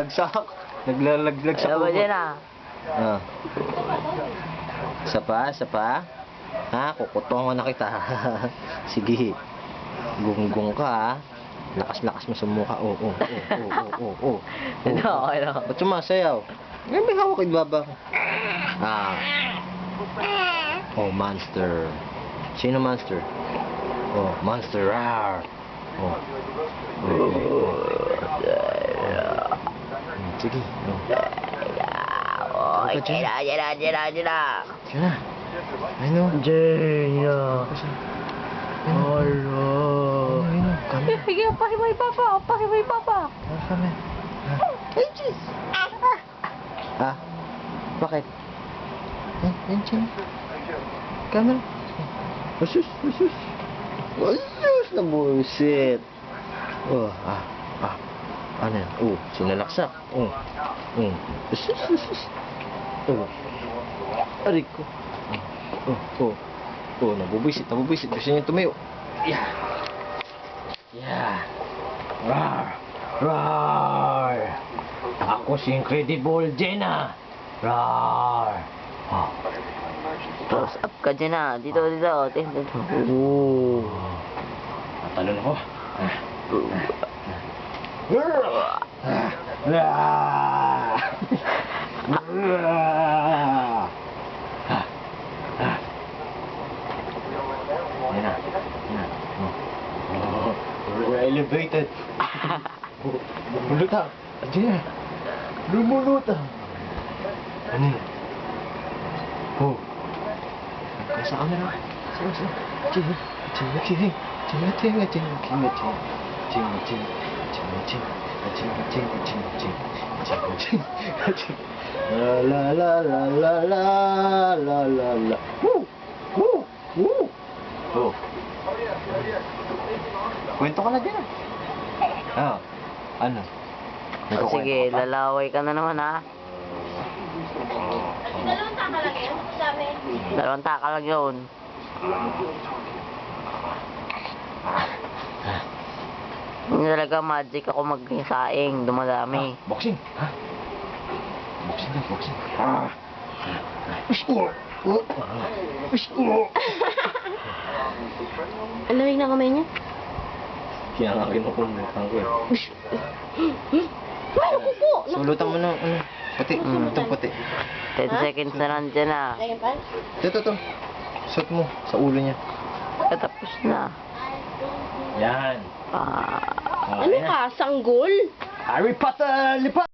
Lagsak. Naglalaglag sa Ano ba kumot. dyan ah? Ah. Isa pa? Ha? Kukutuhan ko na kita. Sige. Gunggong ka ha. Lakas-lakas mo sa mukha. Oo. Ano, okay lang. Ba't sumasayaw? May hawak kay baba ko. Ah. Oh, monster. Sino monster? Oh, monster. Rawr. Oh. Sige. Oh, dyan na. Sige na. Ano? Jaya. Hello. Ano? Kami. Sige, pahimay papa. Kami. Ay, jeez. Ah? Bakit? Yan, chin. Camera. Asus. Ayos na bullshit. Oh, ano yan? Oh, sinalaksak. Asus. Oh. Aray ko. Nabubisit. Gusto niya tumayo. Yeah. Rawr. Ako si Incredible Jenna. Rawr. Oh. Close up ka dyan ah. Dito. Tingnan. Oh. Natalon ako. Yan na. We're elevated. Lumulutang. Andiyan. Lumulutang. Ano yun? Oh. Sa camera. La. Oh. Kwento ka na din ah. Ano? Sige, lalaway ka na naman ah. Dalawang taka lang yun, sabi. 2 taka lang yun. Hindi talaga magic ako magsaing. Dumadami. Boxing. Ha? Boxing. Ang lamig na kamay niya. Kaya nga kinukulitan ko eh. Ay, ako po! Sulutan mo ng ano? Puti. Itong puti. 10 seconds na nandyan ah. Second pan? Ito. Suot mo sa ulo niya. Tapos na. Yan. Ah. Ano ka? Sanggol? Harry Potter! Lipat!